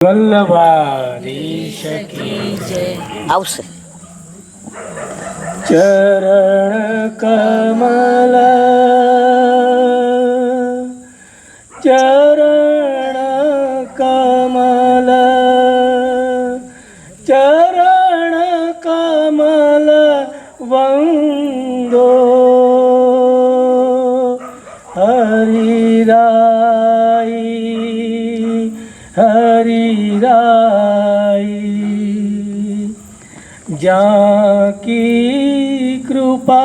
વલ્લભાધીશ કી જય. આવશે. ચરણ કમલ, ચરણ કમલ, ચરણ કમલ વંદો હરિરાઈ હરિરાઈ. જાકી કૃપા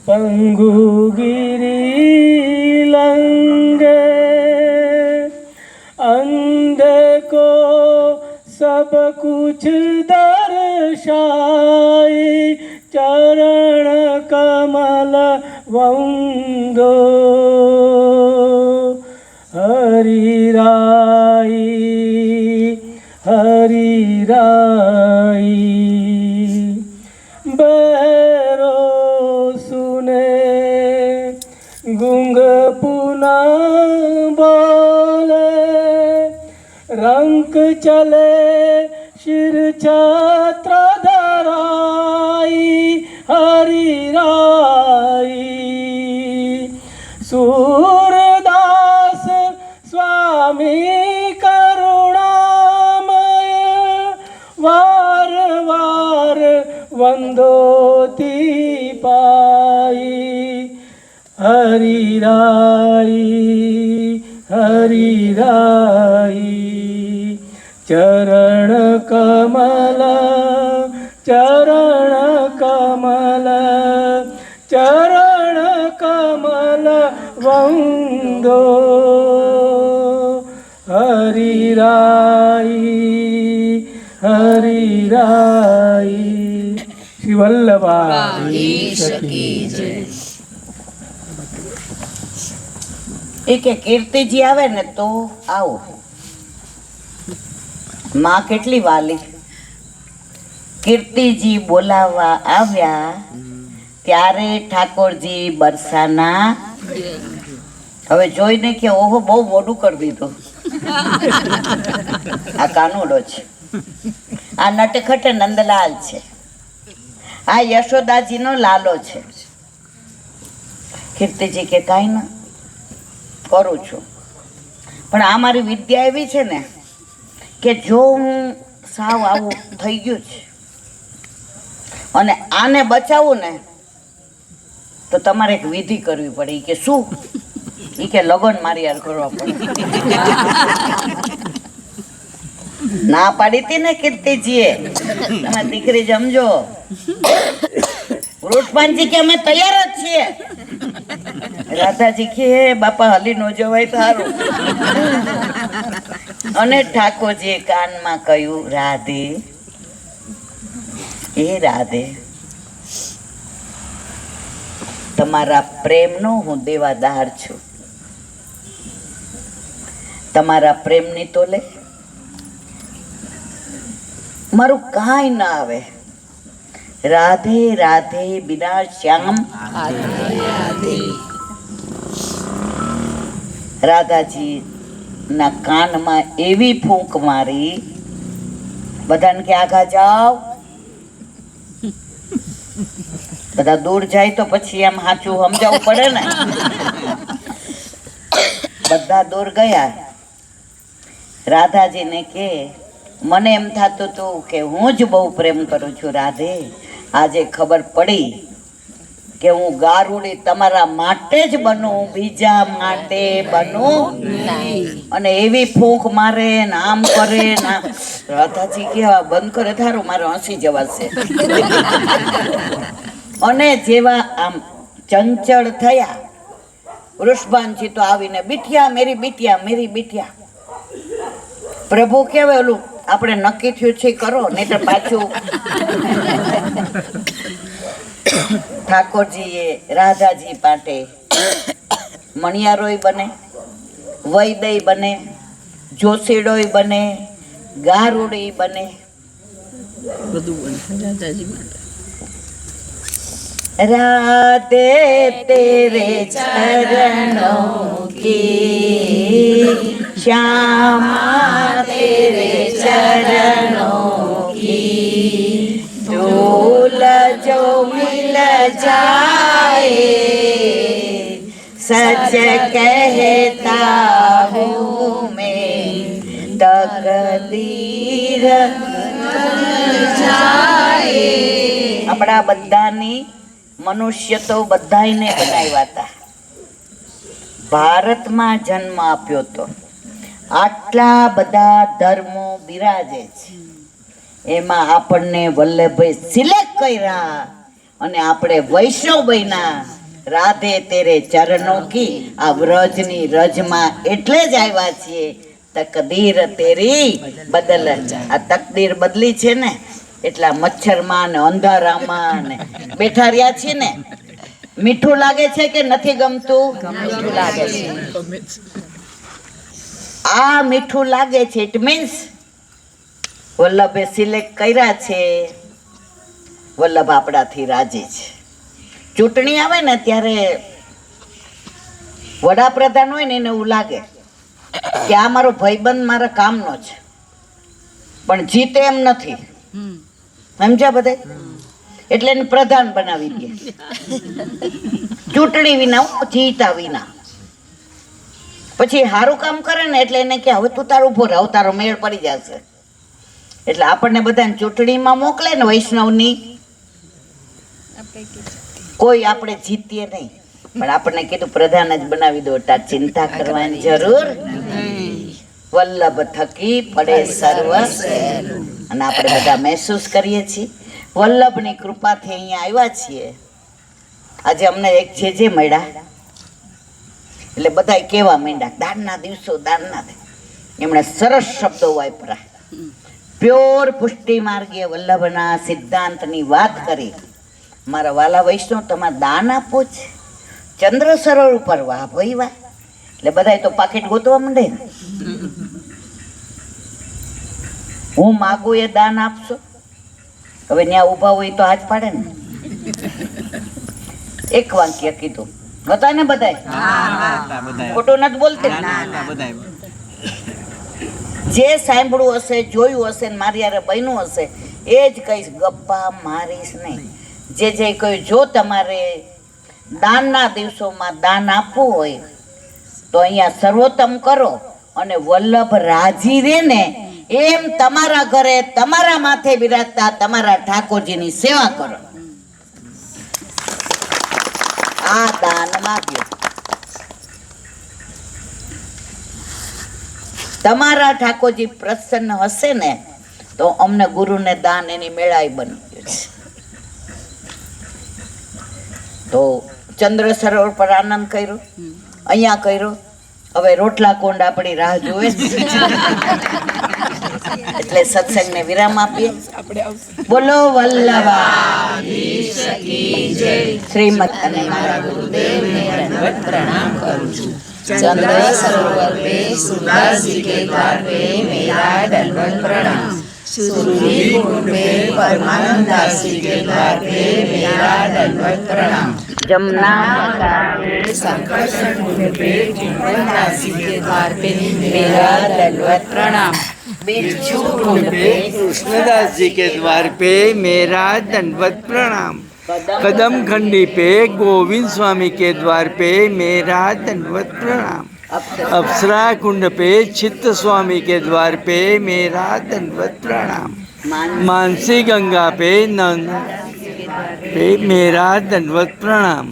पंगु गिरी लंगे, अंधे को सब कुछ दर्शाई. चरण कमल वंदो हरिराई हरिराई. बहरो सुने गुंग पुना बोले, रंक चले शिर छत्र धराई. हरिराई सूरदास स्वामी करुणामय, वार वार वंदोती पाई. हरिराई हरिराई. चरण कमल, चरण कमल, चरण कमल वंदो हरिराई हरिराई. श्री वल्लभाधीश की जय. એ કે કીર્તિજી આવે ને તો આવો. માં કેટલી વાલી. કીર્તિજી બોલાવવા આવ્યા ત્યારે ઠાકોરજી બરસાના. હવે જોઈને કે ઓહો બહુ મોડું કરી દીધું. આ કાનુડો છે, આ નટખટ નંદલાલ છે, આ યશોદાજીનો લાલો છે. કીર્તિજી કે કાંઈ ના કરું છું, પણ આ મારી વિદ્યા એવી છે ને કે જો હું સાવ આવું થઈ ગયું છે અને આને બચાવું ને તો તમારે એક વિધિ કરવી પડે. કે શું? એ કે લગ્ન મારી યાર કરવા પડે. ના પાડી હતી ને કીર્તિજીએ, તમે દીકરી સમજો. વૃષભાનજી કે અમે તૈયાર જ છીએ. રાધાજી કે બાપા હલી નો જવાય સારું. અને ઠાકોરજીએ કાનમાં કહ્યું, રાધે એ રાધે, તમારા પ્રેમનો હું દેવાદાર છું. તમારા પ્રેમની તોલે મારું કાંઈ ના આવે. રાધે રાધે બિના શ્યામ. રાધાજી ના કાનમાં એવી ફૂંક મારી, બધાને કે આગા જાઓ. બધા દૂર જાય તો પછી એમ સાચું સમજાવવું પડે ને. બધા દૂર ગયા. રાધાજીને કે મને એમ થતું હતું કે હું જ બહુ પ્રેમ કરું છું રાધે. આજે ખબર પડી કે હું ગારુડી તમારા માટે જ બનું, બીજા માટે બનું. અને એવી ફૂંક મારે ને આમ કરે ને. રાધાજી કે બંધ કરે થારું, મારે હસી જવાશે. અને જેવા આમ ચંચળ થયા, વૃષભાનજી તો આવીને બીઠિયા મેરી બીટિયા મેરી બીટિયા. પ્રભુ કેવાય ઓલું આપણે નક્કી થયું છે કરો, નહીં તો પાછું. ઠાકોરજીએ રાધાજી માટે મણિયારોય બને, વૈદય બને, જોશીડોય બને, ગારુડી બને, બધું બને રાધાજી માટે. राधे तेरे चरणों की श्यामा तेरे चरणों की धूल जो मिल जाए सच कहता हूँ मैं तकदीर આપણા બધાની મનુષ્ય તો બધાયને બનાવ્યા હતા. ભારતમાં જન્મ આપ્યો તો આટલા બધા ધર્મો બિરાજે છે, એમાં આપણને વલ્લભભાઈ સિલેક્ટ કર્યા અને આપણે વૈષ્ણવ બન્યા. રાધે તેરે ચરણો કી આ વ્રજની રજમાં એટલે જ આવ્યા છીએ. તકદીર તેરી બદલ, આ તકદીર બદલી છે ને એટલા મચ્છરમાં ને અંધારામાં ને બેઠા રહ્યા છીએ ને. મીઠું લાગે છે કે નથી ગમતું? મીઠું લાગે છે. આ મીઠું લાગે છે ઇટ મીન્સ વલ્લભે સિલેક્ટ કર્યા છે. વલ્લભ આપણાથી રાજી છે. ચૂંટણી આવે ને ત્યારે વડાપ્રધાન હોય ને એને એવું લાગે કે આ મારો ભાઈબંધ મારા કામનો છે, પણ જીતે એમ નથી. સમજ્યા બધા? એટલે એને પ્રધાન બનાવી દે ચૂંટણી વિના, જીતા વિના. પછી સારું કામ કરે ને એટલે એને કે હવે તું તારું ઉભો રહે, તારો મેળ પડી જશે. એટલે આપણને બધાને ચૂંટણીમાં મોકલે ને વૈષ્ણવની, કોઈ આપણે જીતીએ નહીં, પણ આપણને કીધું પ્રધાન જ બનાવી દો, તાર ચિંતા કરવાની જરૂર. વલ્લભ થકી પડે સર્વ, અને આપણે બધા મહેસૂસ કરીએ છીએ વલ્લભની કૃપાથી અહીંયા આવ્યા છીએ. આજે અમને એક છે જે મળ્યા એટલે બધા કેવા માંડ્યા, દાનના દિવસો, દાનના. એમણે સરસ શબ્દો વાપરા, પ્યોર પુષ્ટિ માર્ગીય વલ્લભના સિદ્ધાંતની વાત કરી. મારા વાલા વૈષ્ણવ, તમારે દાન આપો છે ચંદ્ર સરોવર ઉપર, વાહ ભાઈ વાહ. એટલે બધા તો પાકીટ ગોતવા માંડે ને. હું માગું એ દાન આપશો? હવે ત્યાં ઊભા હોય તો હાથ પાડે ને. એક વાક્ય કીધું, હતા ને બધાય? ખોટું નથી બોલતી. જે સાંભળ્યું હશે, જોયું હશે ને મારી યારે બન્યું હશે એ જ કહીશ, ગપ્પા મારીશ નહીં. જે કહ્યું, જો તમારે દાનના દિવસોમાં દાન આપવું હોય તો અહીંયા સર્વોત્તમ કરો, અને વલ્લભ રાજી રે ને એમ તમારા ઘરે તમારા માથે બિરાજતા તમારા ઠાકોરજીની સેવા કરો. આ દાન માગ્યું. તમારા ઠાકોરજી પ્રસન્ન હશે ને તો અમને ગુરુને દાન એની મેળાઈ બની ગયું છે. તો ચંદ્ર સરોવર પર આનંદ કર્યો, અહીંયા કર્યો. હવે રોટલા કોંડ આપણી રાહ જોવે એટલે સત્સંગને વિરામ આપીએ. બોલો વલ્લભાધીશ કી જય. શ્રીમદ અને મારા ગુરુદેવને દંડવત પ્રણામ કરું છું. चंद्र सरोवर पे सुरदास जी के द्वार पे मेरा दंडवत प्रणाम. सुरभि कुंड पे परमानंद दास जी के द्वार पे मेरा दंडवत प्रणाम. जमुना पे संकर्षण कुंड पे चिंतन दास जी के द्वार पे मेरा दंडवत प्रणाम. बिच्छू कुंड पे कृष्णदास जी के द्वार पे मेरा दंडवत प्रणाम. कदम खंडी पे गोविंद स्वामी के द्वार पे मेरा दंडवत प्रणाम. अप्सरा कुंड पे चित्त स्वामी के द्वार पे मेरा दंडवत प्रणाम. मानसी गंगा पे नन पे मेरा दंडवत प्रणाम.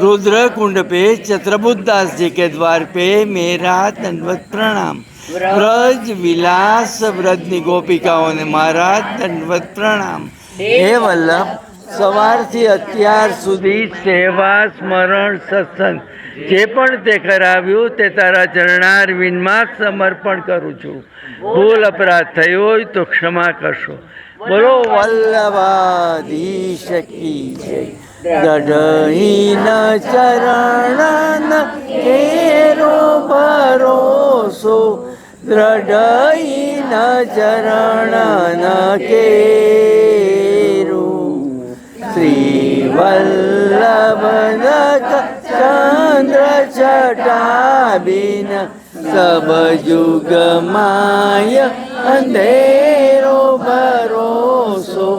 रुद्र कुंड पे चत्रबुद्ध दास जी के द्वार पे मेरा दंडवत प्रणाम. ब्रज विलास व्रजनी गोपिकाओं ने मारा दंडवत प्रणाम. हे वल्लभ, સવારથી અત્યાર સુધી સેવા, સ્મરણ, સત્સંગ જે પણ તે કરાવ્યું તે તારા ચરણારવિંદમાં સમર્પણ કરું છું. ભૂલ અપરાધ થયો હોય તો ક્ષમા કરશો. બોલો વલ્લભાધીશ કી જય. દઢહીન ચરણ કેરો ભરોસો, દ્રઢહીન ચરણ કેરો. શ્રી વલ્લભ ચંદ્ર છટાબીન सब जुग माय अंधेरो भरोसो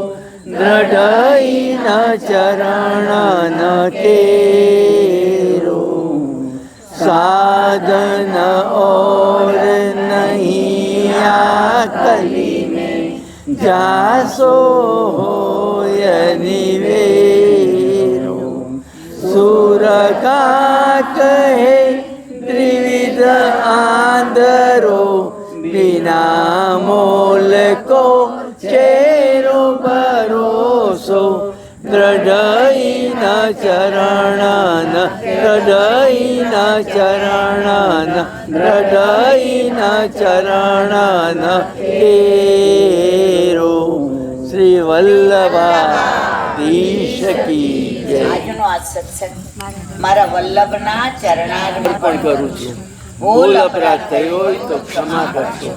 दृढ़ई न चरण न तेरो साधन और नहीं आकली में जासो होय निवेरो सुर का कहे त्रिविध आंधरो बिना मोल को चेरो भरोसो दृढ़ई न चरण न दृढ़ई न चरण न दृढ़ई न चरण न तेरो श्री वल्लभाधीश की जय। આજનો આ સત્સંગ મારા વલ્લભના ચરણાર્પણ પણ કરું છું. ભૂલ અપરાધ થયો હોય તો ક્ષમા કરજો.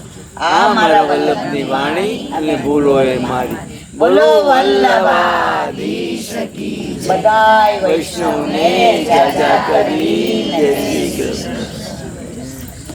આ મારા વલ્લભની વાણી અને ભૂલ હોય મારી. બોલો વલ્લભાધીશ કી જય. બધાય વૈષ્ણવને જાજા કરી જય શ્રી કૃષ્ણ.